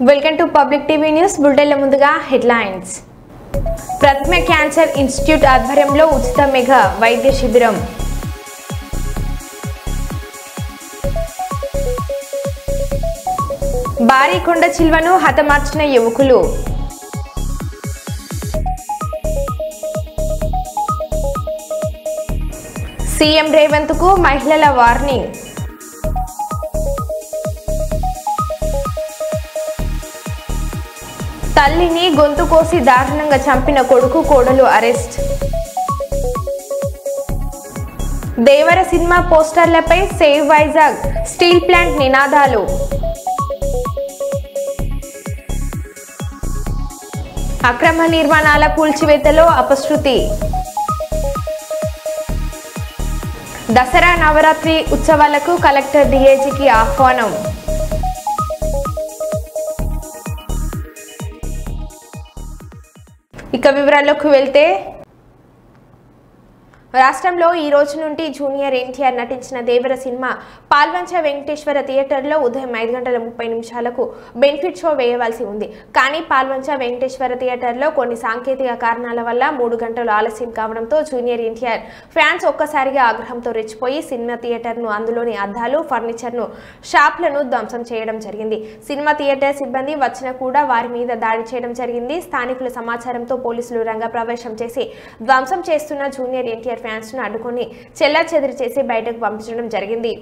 Welcome to public TV news బులెటిన్ల ముందుగా headlines. ప్రథమ క్యాన్సర్ ఇన్స్టిట్యూట్ ఆధ్వర్యంలో ఉచిత మెగా వైద్య శిబిరం. భారీ కొండ చిల్వను హతమార్చిన యువకులు. సీఎం రేవంత్ కు మహిళల వార్నింగ్. తల్లిని గొంతు కోసి దారుణంగా చంపిన కొడుకు కోడలు అరెస్ట్. దేవర సినిమా పోస్టర్లపై సేవ్ వైజాగ్ స్టీల్ ప్లాంట్ నినాదాలు. అక్రమ నిర్మాణాల కూల్చివేతలో అపశృతి. దసరా నవరాత్రి ఉత్సవాలకు కలెక్టర్ డీఐజీకి ఆహ్వానం. ఇక వివరాల్లోకి వెళ్తే, రాష్ట్రంలో ఈ రోజు నుండి జూనియర్ ఎన్టీఆర్ నటించిన దేవర సినిమా పాల్వంచ వెంకటేశ్వర థియేటర్లో ఉదయం 5:30 బెనిఫిట్ షో వేయవలసి ఉంది. కానీ పాల్వంచ వెంకటేశ్వర థియేటర్లో కొన్ని సాంకేతిక కారణాల వల్ల 3 గంటలు ఆలస్యం కావడంతో జూనియర్ ఎన్టీఆర్ ఫ్యాన్స్ ఒక్కసారిగా ఆగ్రహంతో రెచ్చిపోయి సినిమా థియేటర్ను, అందులోని అద్దాలు, ఫర్నిచర్ను, షాప్లను ధ్వంసం చేయడం జరిగింది. సినిమా థియేటర్ సిబ్బంది వచ్చినా కూడా వారి మీద దాడి చేయడం జరిగింది. స్థానికుల సమాచారంతో పోలీసులు రంగప్రవేశం చేసి ధ్వంసం చేస్తున్న జూనియర్ ఎన్టీఆర్ ఫ్యాన్స్ ను అడ్డుకొని చెల్లాచెదురు చేసి బయటకు పంపించడం జరిగింది.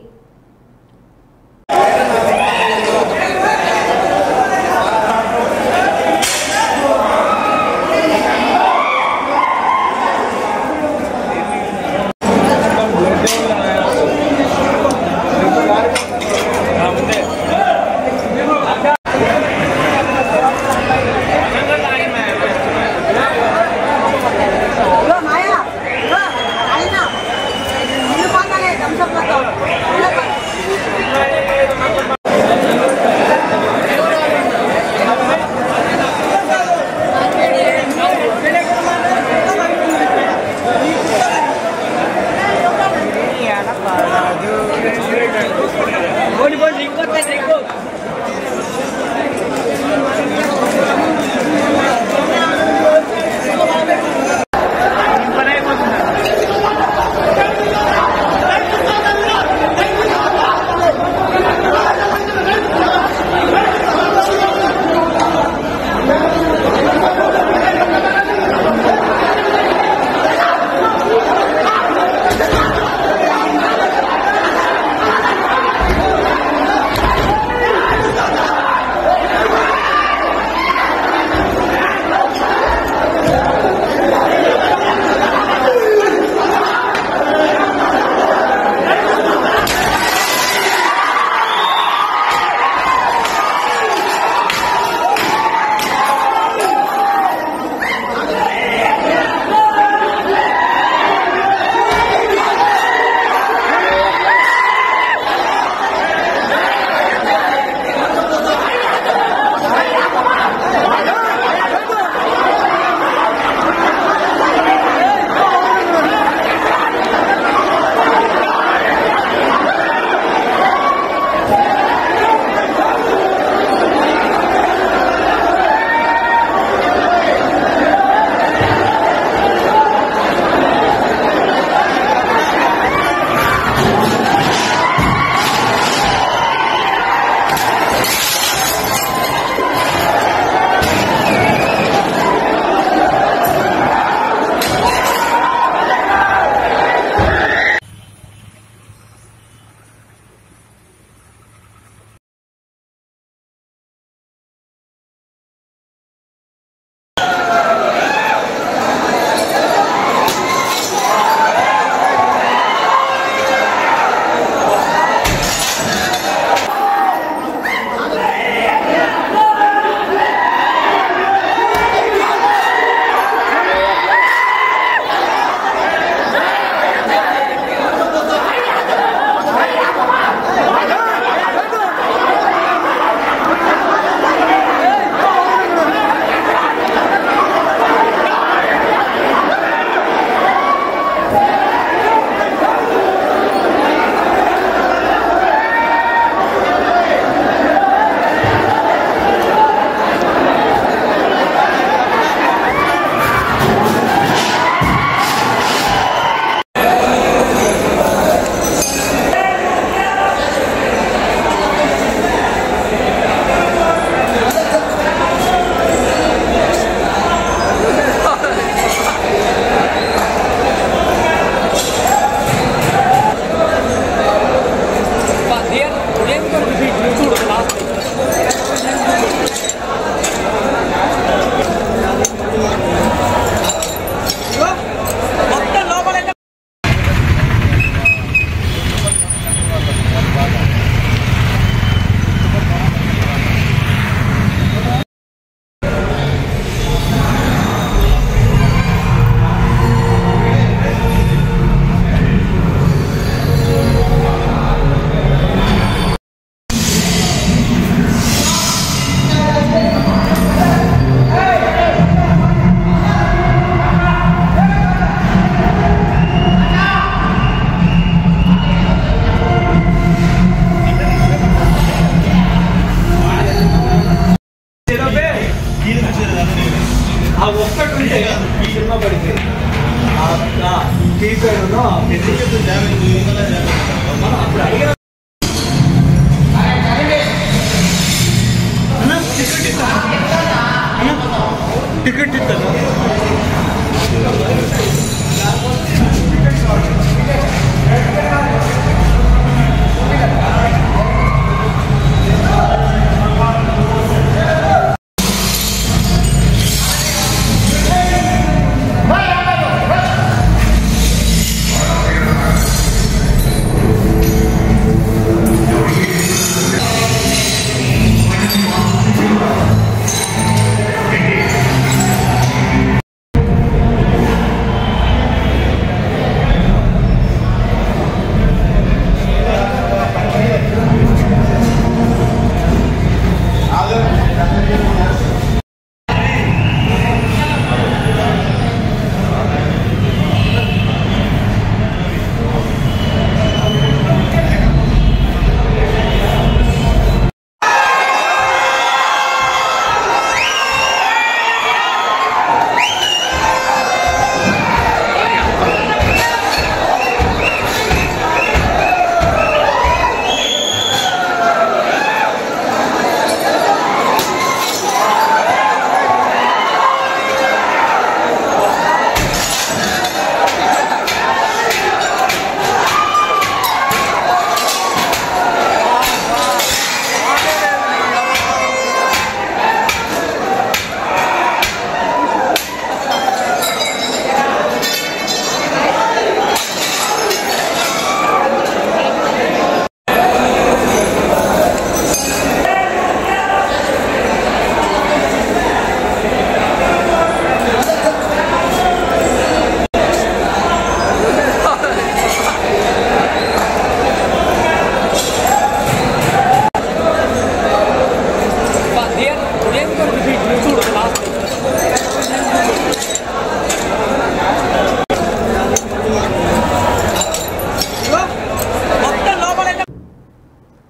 టికెట్ ఇస్తాను.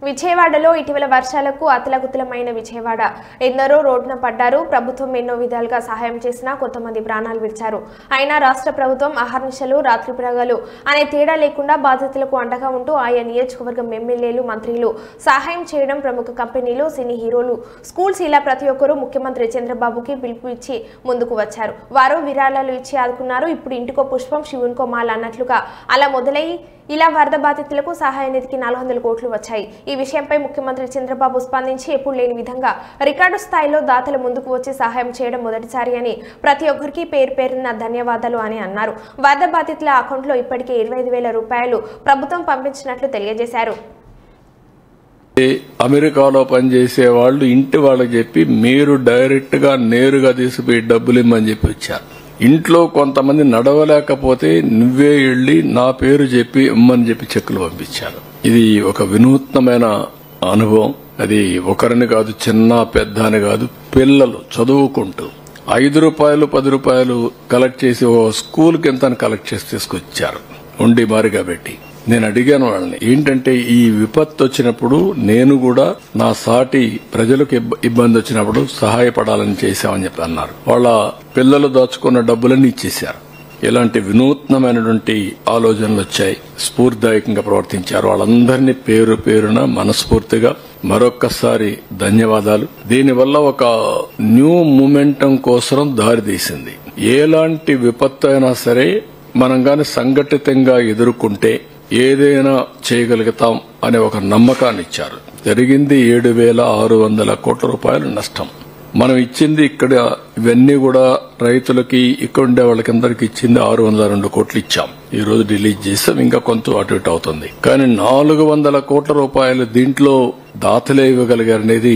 విజయవాడలో ఇటీవల వర్షాలకు అతలకుతలమైన విజయవాడ ఎందరో రోడ్డున పడ్డారు. ప్రభుత్వం ఎన్నో విధాలుగా సహాయం చేసినా కొంతమంది ప్రాణాలు విడిచారు. అయినా రాష్ట్ర ప్రభుత్వం అహర్నిశలు రాత్రి ప్రగలు అనే తేడా లేకుండా బాధితులకు అండగా ఉంటూ ఆయా నియోజకవర్గం ఎమ్మెల్యేలు మంత్రులు సహాయం చేయడం, ప్రముఖ కంపెనీలు, సినీ హీరోలు, స్కూల్స్ ఇలా ప్రతి ఒక్కరూ ముఖ్యమంత్రి చంద్రబాబుకి పిలుపు ఇచ్చి ముందుకు వచ్చారు. వారు విరాళాలు ఇచ్చి ఆదుకున్నారు. ఇప్పుడు ఇంటికో పుష్పం శివునికో మాల అన్నట్లుగా అలా మొదలై ఇలా వరద బాధితులకు సహాయ నిధికి 400 కోట్లు వచ్చాయి. ఈ విషయంపై ముఖ్యమంత్రి చంద్రబాబు స్పందించి ఎప్పుడు లేని విధంగా రికార్డు స్థాయిలో దాతలు ముందుకు వచ్చి సహాయం చేయడం మొదటిసారి అని, ప్రతి ఒక్కరికి పేరు పేరున ధన్యవాదాలు అని అన్నారు. వరద బాధితుల అకౌంట్లో ఇప్పటికే 25,000 రూపాయలు ప్రభుత్వం పంపించినట్లు తెలియజేశారు. అమెరికాలో పనిచేసే వాళ్ళు ఇంటి వాళ్ళకి చెప్పి మీరు డైరెక్ట్ గా నేరుగా తీసిపోయి డబ్బులు ఇమ్మని చెప్పి వచ్చారు. ఇంట్లో కొంతమంది నడవలేకపోతే నువ్వే వెళ్లి నా పేరు చెప్పి ఇమ్మని చెప్పి చెక్కులు పంపించారు. ఇది ఒక వినూత్నమైన అనుభవం. అది ఒకరిని కాదు, చిన్న పెద్ద అని కాదు, పిల్లలు చదువుకుంటూ 5 రూపాయలు 10 రూపాయలు కలెక్ట్ చేసి ఓ స్కూల్ కింద కలెక్ట్ చేసి తీసుకొచ్చారు ఉండి మారిగా పెట్టి. నేను అడిగాను వాళ్ళని, ఏంటంటే ఈ విపత్తు వచ్చినప్పుడు నేను కూడా నా సాటి ప్రజలకు ఇబ్బంది వచ్చినప్పుడు సహాయపడాలని చేశామని చెప్పి అన్నారు. వాళ్ళ పిల్లలు దాచుకున్న డబ్బులన్నీ ఇచ్చేశారు. ఇలాంటి వినూత్నమైనటువంటి ఆలోచనలు వచ్చాయి. స్ఫూర్తిదాయకంగా ప్రవర్తించారు. వాళ్ళందరినీ పేరు పేరున మనస్ఫూర్తిగా మరొక్కసారి ధన్యవాదాలు. దీనివల్ల ఒక న్యూ మూమెంటం కోసం దారితీసింది. ఎలాంటి విపత్తు అయినా సరే మనం గాని సంఘటితంగా ఎదుర్కొంటే ఏదైనా చేయగలుగుతాం అనే ఒక నమ్మకాన్ని ఇచ్చారు. జరిగింది 7,600 కోట్ల రూపాయలు నష్టం. మనం ఇచ్చింది ఇక్కడ ఇవన్నీ కూడా రైతులకి, ఇక్కడ ఉండే వాళ్ళకందరికి ఇచ్చింది 602 కోట్లు ఇచ్చాం. ఈ రోజు రిలీజ్ చేస్తాం. ఇంకా కొంత అటు ఇటు అవుతుంది. కానీ 400 కోట్ల రూపాయలు దీంట్లో దాతలే ఇవ్వగలిగారనేది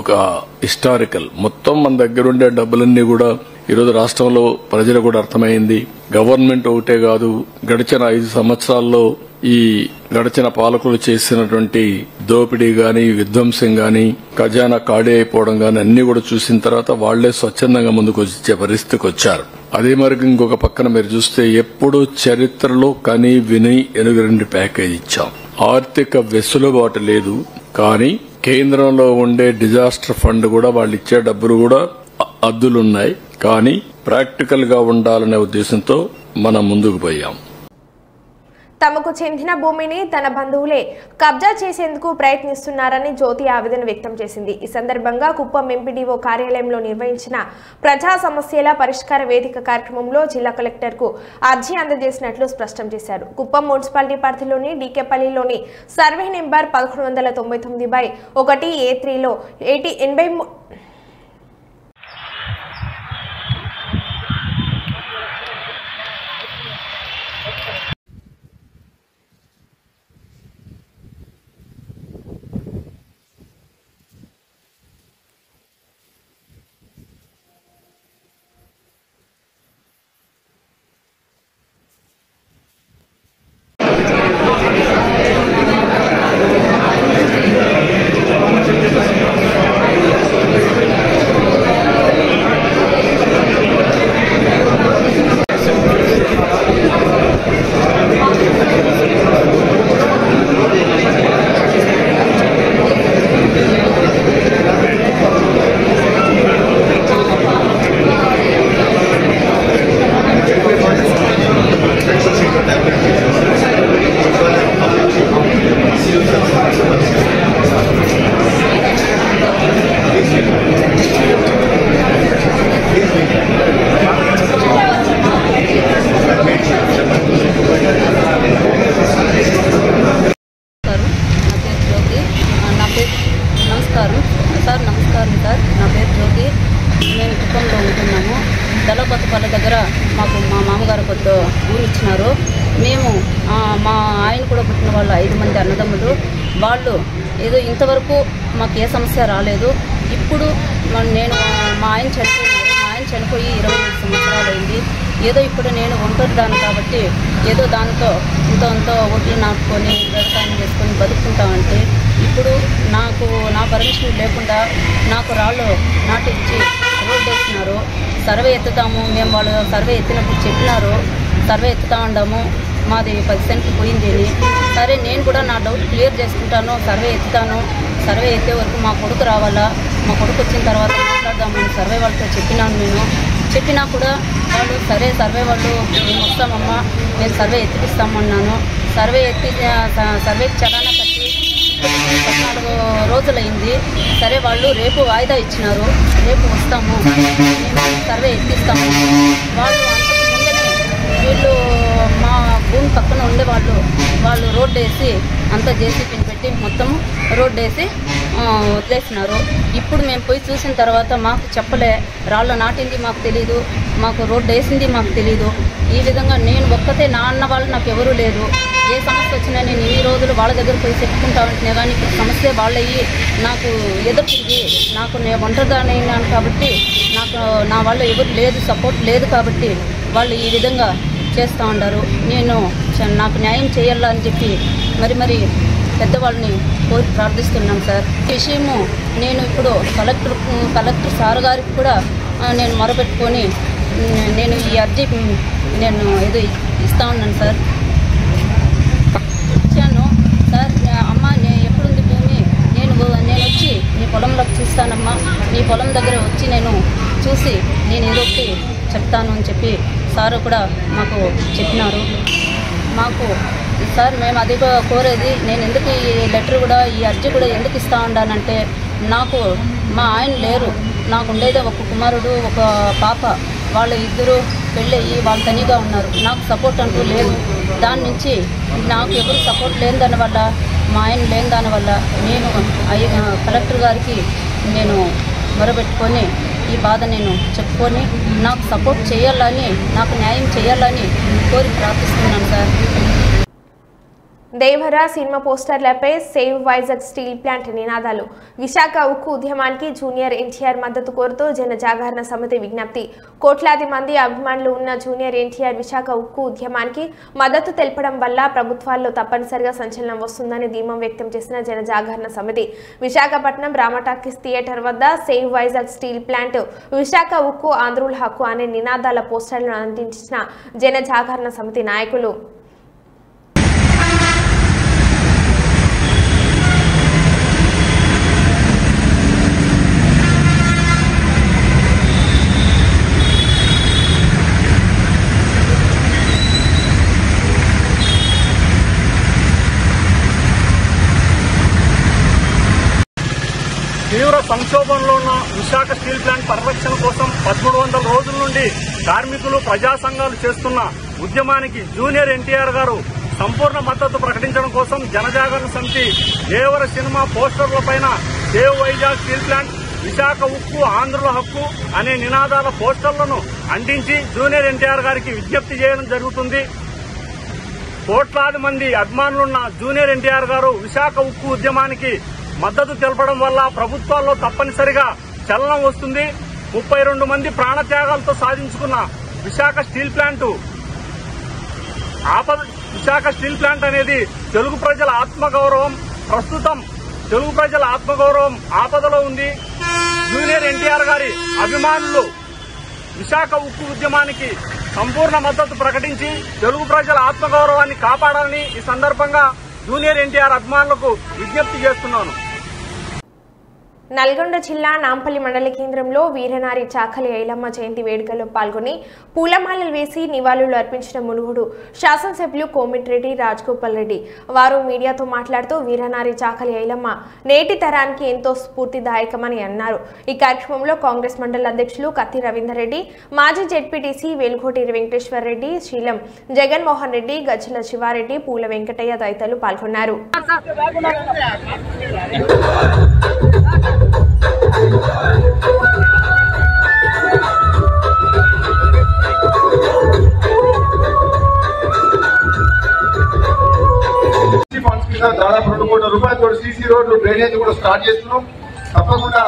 ఒక హిస్టారికల్. మొత్తం మన దగ్గర ఉండే డబ్బులన్నీ కూడా ఈరోజు రాష్ట్రంలో ప్రజలు కూడా అర్థమైంది. గవర్నమెంట్ ఒకటే కాదు, గడిచిన 5 సంవత్సరాల్లో ఈ గడిచిన పాలకులు చేసినటువంటి దోపిడీ గాని, విధ్వంసం గాని, ఖజానా ఖాళీ అయిపోవడం గాని అన్ని కూడా చూసిన తర్వాత వాళ్లే స్వచ్ఛందంగా ముందుకు వచ్చే పరిస్థితికి వచ్చారు. అదే మరి ఇంకొక పక్కన మీరు చూస్తే ఎప్పుడు చరిత్రలో కని విని ఎనుగరండి ప్యాకేజ్ ఇచ్చాం. ఆర్థిక వెసులుబాటు లేదు, కానీ కేంద్రంలో ఉండే డిజాస్టర్ ఫండ్ కూడా వాళ్ళు ఇచ్చే డబ్బులు కూడా అద్దులున్నాయి. కానీ ప్రాక్టికల్ గా ఉండాలనే ఉద్దేశంతో మనం ముందుకు పోయాం. తమకు చెందిన భూమిని తన బంధువులే కబ్జా చేసేందుకు ప్రయత్నిస్తున్నారని జ్యోతి ఆవేదన వ్యక్తం చేసింది. ఈ సందర్భంగా కుప్పం ఎంపీడీఓ కార్యాలయంలో నిర్వహించిన ప్రజా సమస్యల పరిష్కార వేదిక కార్యక్రమంలో జిల్లా కలెక్టర్కు అర్జీ అందజేసినట్లు స్పష్టం చేశారు. కుప్పం మున్సిపాలిటీ పరిధిలోని డీకేపల్లిలోని సర్వే నెంబర్ 1199/1A3లో 83 నమస్కారం సార్. నా పేరు జ్యోతి. మేము కుప్పంలో ఉంటున్నాము. దళపతిపల్లి దగ్గర మాకు మా మామగారు కొత్త ఊరు ఇచ్చినారు. మేము మా ఆయన కూడా పుట్టిన వాళ్ళు 5 మంది అన్నదమ్ములు. వాళ్ళు ఏదో ఇంతవరకు మాకు ఏ సమస్య రాలేదు. ఇప్పుడు నేను మా ఆయన చనిపోయి 25 సంవత్సరాలు అయింది. ఏదో ఇప్పుడు నేను ఒంటరిదాను కాబట్టి ఏదో దాంతో ఇంతో ఒడ్లు నాటుకొని వ్యవసాయం చేసుకొని బతుకుంటామంటే ఇప్పుడు నా పర్మిషన్ లేకుండా నాకు రాళ్ళు నాటించి రోడ్డు వేసినారు. సర్వే ఎత్తుతాము మేము వాళ్ళు సర్వే ఎత్తినప్పుడు చెప్పినారు సర్వే ఎత్తుతా ఉండాము, మాది 10 సెంట్లు పోయింది అని. సరే నేను కూడా నా డౌట్ క్లియర్ చేసుకుంటాను, సర్వే ఎత్తుతాను. సర్వే ఎత్తే వరకు మా కొడుకు రావాలా, మా కొడుకు వచ్చిన తర్వాత మాట్లాడదామని సర్వే వాళ్ళతో చెప్పినాను. నేను చెప్పినా కూడా వాళ్ళు సరే సర్వే వాళ్ళు మేము వస్తామమ్మా, మేము సర్వే ఎత్తిపిస్తామన్నాను. సర్వేకి చలానా కట్టి 14 రోజులైంది. సరే వాళ్ళు రేపు వాయిదా ఇచ్చినారు, రేపు వస్తాము మేము సర్వే ఎత్తిస్తాము. వాళ్ళు అంతకు ముందనే వీళ్ళు మా భూమి పక్కన ఉండేవాళ్ళు వాళ్ళు రోడ్డు వేసి అంతా జేసీబీని పెట్టి మొత్తం రోడ్డు వేసి వదిలేసినారు. ఇప్పుడు మేము పోయి చూసిన తర్వాత మాకు చెప్పలే, రాళ్ళు నాటింది మాకు తెలీదు, మాకు రోడ్డు వేసింది మాకు తెలీదు. ఈ విధంగా నేను ఒక్కతే, నా అన్న వాళ్ళు నాకు ఎవరూ లేదు. ఏ సమస్య వచ్చినా నేను ఇన్ని రోజులు వాళ్ళ దగ్గర పోయి చెప్పుకుంటా ఉంటున్నా కానీ ఇప్పుడు సమస్య వాళ్ళయ్యి నాకు ఎదుర్కొంది. నేను ఒంటరిదానైనాను కాబట్టి నా వాళ్ళు ఎవరు లేదు, సపోర్ట్ లేదు కాబట్టి వాళ్ళు ఈ విధంగా చేస్తూ ఉంటారు. నాకు న్యాయం చేయాలని చెప్పి మరి పెద్దవాళ్ళని కోరి ప్రార్థిస్తున్నాను సార్. ఈ విషయము నేను ఇప్పుడు కలెక్టర్ సార్ గారికి కూడా నేను మొరపెట్టుకొని నేను ఈ అర్జీ నేను ఏదో ఇస్తా ఉన్నాను సార్. ఇచ్చాను సార్. అమ్మ ఎప్పుడుంది భూమి, నేను వచ్చి నీ పొలంలోకి చూస్తానమ్మా, నీ పొలం దగ్గర వచ్చి నేను చూసి నేను ఏదో ఒకటి చెప్తాను అని చెప్పి సారు కూడా మాకు చెప్పినారు. మాకు సార్ మేము అది కోరేది, నేను ఎందుకు ఈ లెటర్ కూడా ఈ అర్జీ కూడా ఎందుకు ఇస్తా ఉన్నానంటే నాకు మా ఆయన లేరు, నాకు ఉండేదే ఒక కుమారుడు ఒక పాప. వాళ్ళు ఇద్దరు పెళ్ళయ్యి వాళ్ళు తనిగా ఉన్నారు. నాకు సపోర్ట్ అంటూ లేదు. దాని నుంచి నాకు ఎవరు సపోర్ట్ లేని దానివల్ల, మా ఆయన లేని దానివల్ల నేను కలెక్టర్ గారికి నేను మొరబెట్టుకొని ఈ బాధ నేను చెప్పుకొని నాకు సపోర్ట్ చేయాలని, నాకు న్యాయం చేయాలని కోరి ప్రార్థిస్తున్నాను సార్. దేవరా సినిమా పోస్టర్లపై సేవ్ వైజాగ్ స్టీల్ ప్లాంట్ నినాదాలు. విశాఖ ఉక్కు ఉద్యమానికి జూనియర్ ఎన్టీఆర్ మద్దతు కోరుతూ జన జాగరణ సమితి విజ్ఞప్తి. కోట్లాది మంది అభిమానులు ఉన్న జూనియర్ ఎన్టీఆర్ విశాఖ ఉక్కు ఉద్యమానికి మద్దతు తెలపడం వల్ల ప్రభుత్వాల్లో తప్పనిసరిగా సంచలనం వస్తుందని ధీమం వ్యక్తం చేసిన జన జాగరణ సమితి విశాఖపట్నం రామటాకీస్ థియేటర్ వద్ద save Vizag steel plant, Visakha ఉక్కు ఆంధ్రుల హక్కు అనే నినాదాల పోస్టర్లను అందించిన జన జాగరణ సమితి నాయకులు తీవ్ర సంక్షోభంలో ఉన్న విశాఖ స్టీల్ ప్లాంట్ పరిరక్షణ కోసం 1300 రోజుల నుండి కార్మికులు ప్రజా సంఘాలు చేస్తున్న ఉద్యమానికి జూనియర్ ఎన్టీఆర్ గారు సంపూర్ణ మద్దతు ప్రకటించడం కోసం జనజాగరణ సమితి దేవర సినిమా పోస్టర్లపైన save Vizag steel plant, Visakha ఉక్కు ఆంధ్రుల హక్కు అనే నినాదాల పోస్టర్లను అంటించి జూనియర్ ఎన్టీఆర్ గారికి విజ్ఞప్తి చేయడం జరుగుతుంది. కోట్లాది మంది అభిమానులున్న జూనియర్ ఎన్టీఆర్ గారు విశాఖ ఉక్కు ఉద్యమానికి మద్దతు తెలపడం వల్ల ప్రభుత్వాల్లో తప్పనిసరిగా చలనం వస్తుంది. 32 మంది ప్రాణత్యాగాలతో సాధించుకున్న విశాఖ స్టీల్ ప్లాంట్ అనేది తెలుగు ప్రజల ఆత్మగౌరవం. ప్రస్తుతం తెలుగు ప్రజల ఆత్మగౌరవం ఆపదలో ఉంది. జూనియర్ ఎన్టీఆర్ గారి అభిమానులు విశాఖ ఉక్కు ఉద్యమానికి సంపూర్ణ మద్దతు ప్రకటించి తెలుగు ప్రజల ఆత్మగౌరవాన్ని కాపాడాలని ఈ సందర్భంగా జూనియర్ ఎన్టీఆర్ అభిమానులకు విజ్ఞప్తి చేస్తున్నాను. నల్గొండ జిల్లా నాంపల్లి మండల కేంద్రంలో వీరనారి చాకలి ఐలమ్మ జయంతి వేడుకల్లో పాల్గొని పూలమాలలు వేసి నివాళులు అర్పించిన మునుగుడు శాసనసభ్యులు కోమిటిరెడ్డి రాజగోపాల్ రెడ్డి. వారు మీడియాతో మాట్లాడుతూ వీరనారి చాకలి ఐలమ్మ నేటి తరానికి ఎంతో స్ఫూర్తిదాయకమని అన్నారు. ఈ కార్యక్రమంలో కాంగ్రెస్ మండల అధ్యక్షులు కత్తి రవీందర్ రెడ్డి, మాజీ జెడ్పీటీసీ వేల్కోటి వెంకటేశ్వర రెడ్డి, శీలం జగన్మోహన్ రెడ్డి, గజ్జల శివారెడ్డి, పూల వెంకటయ్య తదితరులు పాల్గొన్నారు. దాదాపు 2 కోట్ల రూపాయలతో సీసీ రోడ్లు, డ్రైనేజ్ కూడా స్టార్ట్ చేస్తున్నాం. తప్పకుండా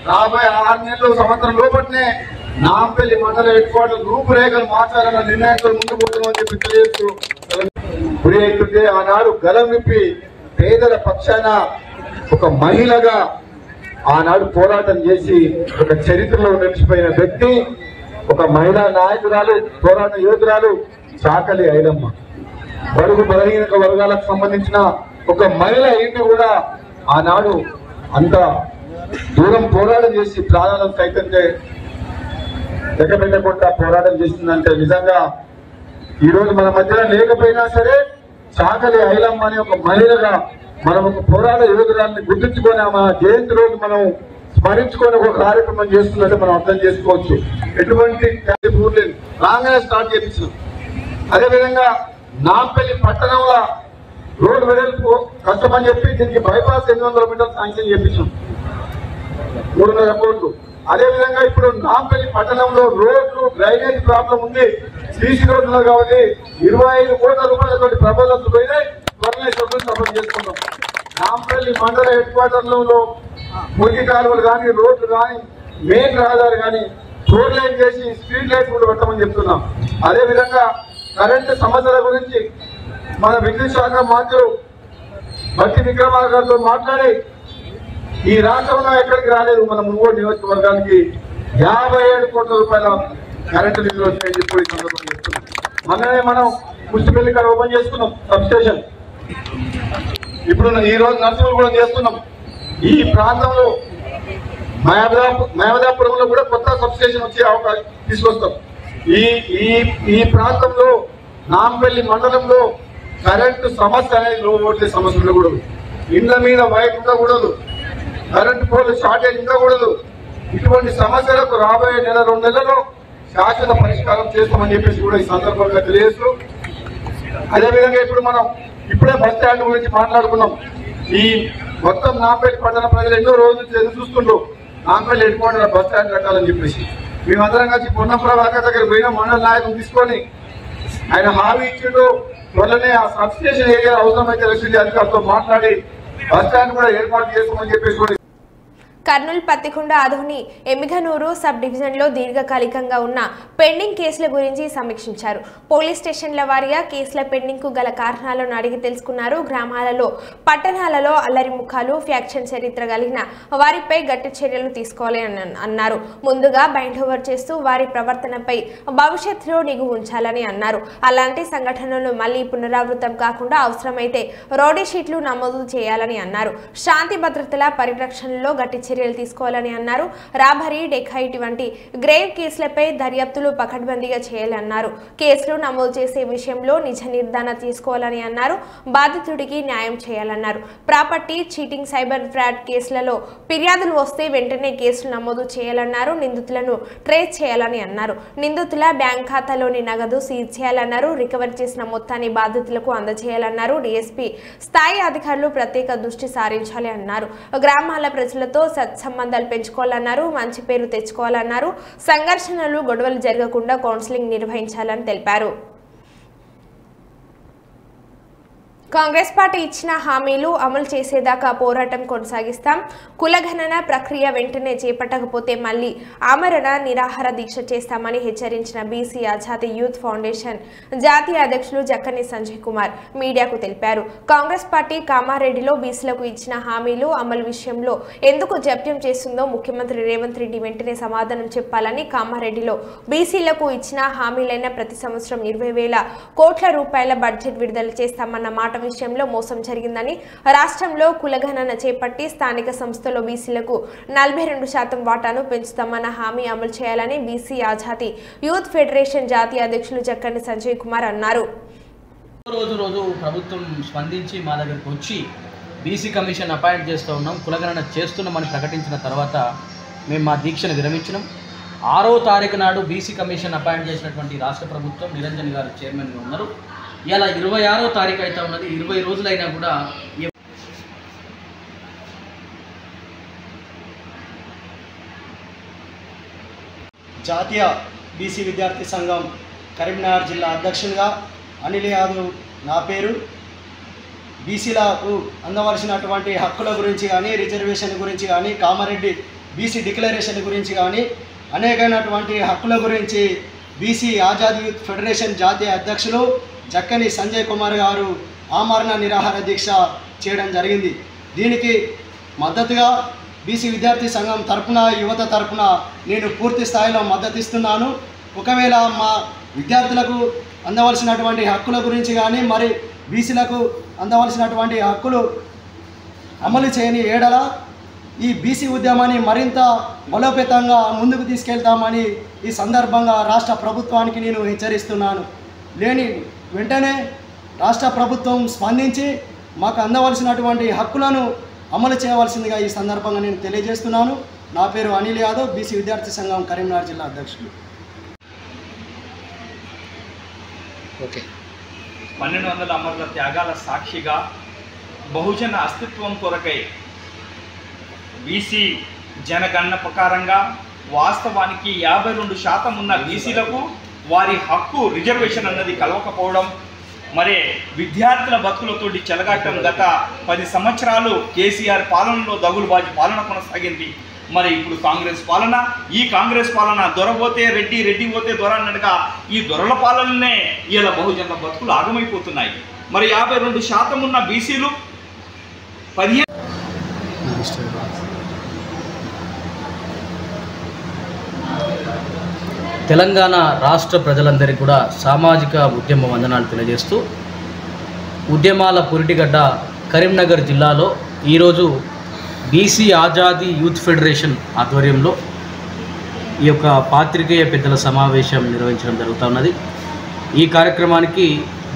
రాబోయే 6 నెలలు సంవత్సరం లోపలనే నాంపల్లి మండల హెడ్ క్వార్టర్ రూపురేఖలు మార్చాలన్న నిర్ణయంతో ముందుకు పోతున్నామని చెప్పి తెలియజేస్తూ గురి ఆనాడు గలం విప్పి పేదల పక్షాన ఒక మహిళగా ఆనాడు పోరాటం చేసి ఒక చరిత్రలో నిలిచిపోయిన వ్యక్తి, ఒక మహిళా నాయకురాలు, పోరాట యోధురాలు చాకలి ఐలమ్మ. బడుగు బలహీన వర్గాలకు సంబంధించిన ఒక మహిళ ఇంటి కూడా ఆనాడు అంత దూరం పోరాటం చేసి ప్రాణాలను సైతం లెక్కపెట్టకుండా పోరాటం చేసిందంటే నిజంగా ఈ రోజు మన మధ్యన లేకపోయినా సరే చాకలి ఐలమ్మ అనే ఒక మహిళగా మనం ఒక పోరాట యోధురాన్ని గుర్తించుకొని మన జయంతి రోజు మనం స్మరించుకొని ఒక కార్యక్రమం చేస్తున్నట్టు మనం అర్థం చేసుకోవచ్చు. ఎటువంటి రాగానే స్టార్ట్ చేయించాం. అదేవిధంగా నాంపల్లి పట్టణంలో రోడ్డు వెడల్పు కష్టమని చెప్పి దీనికి బైపాస్ 800 మీటర్లు శాంక్షన్ చేయించాం, 300 కోట్లు. అదేవిధంగా ఇప్పుడు నాంపల్లి పట్టణంలో రోడ్లు, డ్రైనేజ్ ప్రాబ్లం ఉంది. సీసీ రోడ్లు కాబట్టి 25 కోట్ల రూపాయలతో ప్రపోజల్స్ పోయినాయి. త్వరలో సపోర్ట్ చేసుకున్నాం. నాంపల్లి మండల హెడ్ క్వార్టర్లలో మురికి కాలువలు కానీ, రోడ్లు కానీ, మెయిన్ రహదారి కానీ 4 లైన్ చేసి స్ట్రీట్ లైట్ కూడా పెట్టమని చెప్తున్నాం. అదేవిధంగా కరెంటు సమస్యల గురించి మన విద్యుత్ శాఖ మంత్రులు భట్టి విక్రమార్క గారితో మాట్లాడి ఈ రాష్ట్రంలో ఎక్కడికి రాలేదు మన మునుగోడు నియోజకవర్గానికి 57 కోట్ల రూపాయల కరెంటు నిధులు వచ్చాయని చెప్పి ఈ సందర్భంగా చెప్తున్నాం. మనమే మనం ముష్టిపల్లి కాడ ఓపెన్ చేసుకున్నాం సబ్ స్టేషన్. ఇప్పుడు ఈ రోజు నర్సింగ్ కూడా చేస్తున్నాం. ఈ ప్రాంతంలో మహమదాపురంలో కూడా కొత్త సబ్ స్టేషన్ వచ్చే అవకాశం తీసుకొస్తాం. ఈ ప్రాంతంలో నాంపల్లి మండలంలో కరెంటు సమస్య అనేది లో వోల్టేజ్ సమస్య ఉండకూడదు, ఇళ్ల మీద వైర్ ఉండకూడదు, కరెంటు పోల్ షార్టేజ్ ఉండకూడదు. ఇటువంటి సమస్యలకు రాబోయే 1-2 నెలల్లో శాశ్వత పరిష్కారం చేస్తామని చెప్పేసి కూడా ఈ సందర్భంగా తెలియజేస్తూ, అదేవిధంగా ఇప్పుడు మనం ఇప్పుడే బస్ స్టాండ్ గురించి మాట్లాడుకున్నాం. ఈ మొత్తం నాంపల్లి పట్టణ ప్రజలు ఎన్నో రోజులు ఎదురు చూస్తుండ్రు Nampally head quarter bus stand కట్టాలని చెప్పేసి. మేమందరం కలిసి పొన్నం ప్రభాకర్ దగ్గర పోయిన మండల నాయకులు తీసుకొని ఆయన హామీ ఇచ్చిండు. త్వరలోనే ఆ సబ్ స్టేషన్ ఏరియా అవసరమైతే రెసిడెంట్ అధికారులతో మాట్లాడి బస్ స్టాండ్ కూడా ఏర్పాటు చేస్తామని చెప్పేసి కూడా. కర్నూలు పత్తికొండ ఆదోని ఎమ్మిగనూరు సబ్ డివిజన్లో దీర్ఘకాలికంగా ఉన్న పెండింగ్ కేసుల గురించి సమీక్షించారు. పోలీస్ స్టేషన్ల వారీగా కేసుల పెండింగ్కు గల కారణాలను అడిగి తెలుసుకున్నారు. గ్రామాలలో, పట్టణాలలో అల్లరి ముఖాలు, ఫ్యాక్షన్ చరిత్ర కలిగిన వారిపై గట్టి చర్యలు తీసుకోవాలని అన్నారు. ముందుగా బైండ్ ఓవర్ చేస్తూ వారి ప్రవర్తనపై భవిష్యత్తులో నిఘు ఉంచాలని అన్నారు. అలాంటి సంఘటనలు మళ్లీ పునరావృతం కాకుండా అవసరమైతే రౌడీ షీట్లు నమోదు చేయాలని అన్నారు. శాంతి భద్రతల పరిరక్షణలో గట్టి చర్యలు తీసుకోవాలని అన్నారు. రాబరీ, డెకాయిటీ వంటి గ్రేవ్ కేసులపై దర్యాప్తులు పకడ్బందీగా చేయాలన్నారు. కేసులు నమోదు చేసే విషయంలో నిజ నిర్ధారణ తీసుకోవాలని అన్నారు. బాధితుడికి న్యాయం చేయాలన్నారు. ప్రాపర్టీ చీటింగ్, సైబర్ ఫ్రాడ్ కేసులలో ఫిర్యాదులు వస్తే వెంటనే కేసులు నమోదు చేయాలన్నారు. నిందితులను ట్రేస్ చేయాలని అన్నారు. నిందితుల బ్యాంక్ ఖాతాలోని నగదు సీజ్ చేయాలన్నారు. రికవర్ చేసిన మొత్తాన్ని బాధితులకు అందజేయాలన్నారు. డీఎస్పీ స్థాయి అధికారులు ప్రత్యేక దృష్టి సారించాలి అన్నారు. గ్రామాల ప్రజలతో సత్సంబంధాలు పెంచుకోవాలన్నారు. మంచి పేరు తెచ్చుకోవాలన్నారు. సంఘర్షణలు, గొడవలు జరగకుండా కౌన్సిలింగ్ నిర్వహించాలని తెలిపారు. కాంగ్రెస్ పార్టీ ఇచ్చిన హామీలు అమలు చేసేదాకా పోరాటం కొనసాగిస్తాం. కులగణన ప్రక్రియ వెంటనే చేపట్టకపోతే మళ్లీ ఆమరణ నిరాహార దీక్ష చేస్తామని హెచ్చరించిన బీసీ ఆజాదీ యూత్ ఫౌండేషన్ జాతీయ అధ్యక్షులు జక్కని సంజయ్ కుమార్ మీడియాకు తెలిపారు. కాంగ్రెస్ పార్టీ కామారెడ్డిలో బీసీలకు ఇచ్చిన హామీలు అమలు విషయంలో ఎందుకు జప్యం చేస్తుందో ముఖ్యమంత్రి రేవంత్ రెడ్డి వెంటనే సమాధానం చెప్పాలని, కామారెడ్డిలో బీసీలకు ఇచ్చిన హామీలైన ప్రతి సంవత్సరం 20,000 కోట్ల రూపాయల బడ్జెట్ విడుదల చేస్తామన్న మాట విషయంలో మోసం జరిగిందని, రాష్ట్రంలో కులగణన చేపట్టి స్థానిక సంస్థలో బీసీలకు 42% వాటాను పెంచుతామన్న హామీ అమలు చేయాలని బీసీ ఆజాదీ యూత్ ఫెడరేషన్ జాతీయ అధ్యక్షులు జక్కని సంజయ్ కుమార్ అన్నారు. రోజు ప్రభుత్వం స్పందించి మా దగ్గరకు వచ్చి బీసీ కమిషన్ అపాయింట్ చేస్తూ ఉన్నాం, కులగణన చేస్తున్నామని ప్రకటించిన తర్వాత మేము మా దీక్షను విరమించినాం. 6వ తారీఖు నాడు బీసీ కమిషన్ అపాయింట్ చేసినటువంటి రాష్ట్ర ప్రభుత్వం నిరంజన్ గారు చైర్మన్గా ఉన్నారు. ఇలా 26వ తారీఖు అయితే ఉన్నది. 20 రోజులైనా కూడా జాతీయ బీసీ విద్యార్థి సంఘం కరీంనగర్ జిల్లా అధ్యక్షునిగా అనిల్ యాదవ్ నా పేరు. బీసీలకు అందవలసినటువంటి హక్కుల గురించి కానీ, రిజర్వేషన్ గురించి కానీ, కామారెడ్డి బీసీ డిక్లరేషన్ గురించి కానీ, అనేకమైనటువంటి హక్కుల గురించి బీసీ ఆజాదీ యూత్ ఫెడరేషన్ జాతీయ అధ్యక్షులు జక్కని సంజయ్ కుమార్ గారు ఆమరణ నిరాహార దీక్ష చేయడం జరిగింది. దీనికి మద్దతుగా బీసీ విద్యార్థి సంఘం తరపున, యువత తరపున నేను పూర్తి స్థాయిలో మద్దతు ఇస్తున్నాను. ఒకవేళ మా విద్యార్థులకు అందవలసినటువంటి హక్కుల గురించి కానీ, మరి బీసీలకు అందవలసినటువంటి హక్కులు అమలు చేయని ఏడల ఈ బీసీ ఉద్యమాన్ని మరింత బలోపేతంగా ముందుకు తీసుకెళ్తామని ఈ సందర్భంగా రాష్ట్ర ప్రభుత్వానికి నేను హెచ్చరిస్తున్నాను. లేని వెంటనే రాష్ట్ర ప్రభుత్వం స్పందించి మాకు అందవలసినటువంటి హక్కులను అమలు చేయవలసిందిగా ఈ సందర్భంగా నేను తెలియజేస్తున్నాను. నా పేరు అనిల్ యాదవ్, బీసీ విద్యార్థి సంఘం కరీంనగర్ జిల్లా అధ్యక్షులు. 1200 అమరుల త్యాగాల సాక్షిగా బహుజన అస్తిత్వం కొరకై బీసీ జనగణన ప్రకారంగా వాస్తవానికి 52% ఉన్న బీసీలకు వారి హక్కు రిజర్వేషన్ అన్నది కలవకపోవడం, మరే విద్యార్థుల బతుకులతోటి చెలగాటం గత 10 సంవత్సరాలు కేసీఆర్ పాలనలో దగులుబాజీ పాలన కొనసాగింది. మరి ఇప్పుడు కాంగ్రెస్ పాలన, ఈ కాంగ్రెస్ పాలన దొరపోతే రెడ్డి, రెడ్డి పోతే దొర అన్నట్టుగా ఈ దొరల పాలననే ఇలా బహుజనుల బతుకులు ఆగమైపోతున్నాయి. మరి 52% ఉన్న బీసీలు 15 తెలంగాణ రాష్ట్ర ప్రజలందరికీ కూడా సామాజిక ఉద్యమ వందనాలు తెలియజేస్తూ, ఉద్యమాల పురిటిగడ్డ కరీంనగర్ జిల్లాలో ఈరోజు బీసీ ఆజాదీ యూత్ ఫెడరేషన్ ఆధ్వర్యంలో ఈ యొక్క పాత్రికేయ పెద్దల సమావేశం నిర్వహించడం జరుగుతున్నది. ఈ కార్యక్రమానికి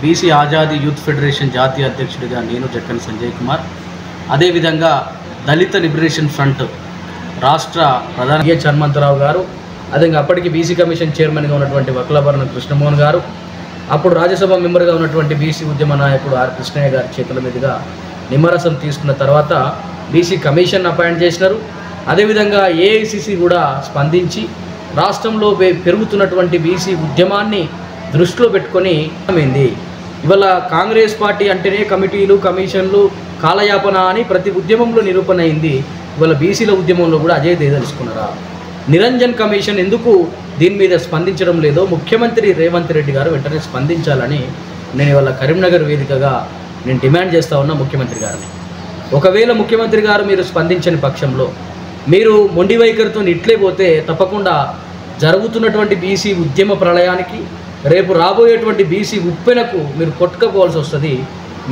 బీసీ ఆజాదీ యూత్ ఫెడరేషన్ జాతీయ అధ్యక్షుడిగా నేను జక్కని సంజయ్ కుమార్, అదేవిధంగా దళిత లిబరేషన్ ఫ్రంట్ రాష్ట్ర ప్రధాన హనుమంతరావు గారు, అదేవిధంగా అప్పటికి బీసీ కమిషన్ చైర్మన్గా ఉన్నటువంటి వక్లాభరణ కృష్ణమోహన్ గారు, అప్పుడు రాజ్యసభ మెంబర్గా ఉన్నటువంటి బీసీ ఉద్యమ నాయకుడు ఆర్ కృష్ణయ్య గారి చేతుల మీదుగా నిమ్మరసం తీసుకున్న తర్వాత బీసీ కమిషన్ అపాయింట్ చేసినారు. అదేవిధంగా ఏఐసిసి కూడా స్పందించి రాష్ట్రంలో పెరుగుతున్నటువంటి బీసీ ఉద్యమాన్ని దృష్టిలో పెట్టుకొని అయింది. ఇవాళ కాంగ్రెస్ పార్టీ అంటేనే కమిటీలు, కమిషన్లు, కాలయాపన అని ప్రతి ఉద్యమంలో నిరూపణ అయింది. ఇవాళ బీసీల ఉద్యమంలో కూడా అజయ్ తెలుసుకున్నారా? నిరంజన్ కమిషన్ ఎందుకు దీని మీద స్పందించడం లేదో ముఖ్యమంత్రి రేవంత్ రెడ్డి గారు వెంటనే స్పందించాలని నేను ఇవాళ కరీంనగర్ వేదికగా నేను డిమాండ్ చేస్తూ ఉన్నా ముఖ్యమంత్రి గారిని. ఒకవేళ ముఖ్యమంత్రి గారు మీరు స్పందించని పక్షంలో, మీరు మొండి వైఖరితో ఇట్లే పోతే తప్పకుండా జరుగుతున్నటువంటి బీసీ ఉద్యమ ప్రళయానికి, రేపు రాబోయేటువంటి బీసీ ఉప్పెనకు మీరు కొట్టుకోవాల్సి వస్తుంది.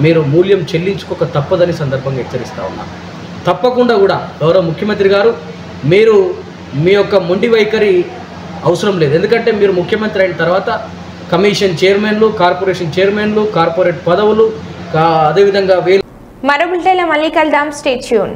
మీరు మూల్యం చెల్లించుకోక తప్పదని సందర్భంగా హెచ్చరిస్తూ ఉన్నా. తప్పకుండా కూడా గౌరవ ముఖ్యమంత్రి గారు మీరు మీ యొక్క మొండి వైఖరి అవసరం లేదు. ఎందుకంటే మీరు ముఖ్యమంత్రి అయిన తర్వాత కమిషన్ చైర్మన్లు, కార్పొరేషన్ చైర్మన్లు, కార్పొరేట్ పదవులు, అదేవిధంగా మరో బులెటిన్లో మళ్ళీ కలుద్దాం. Stay tune.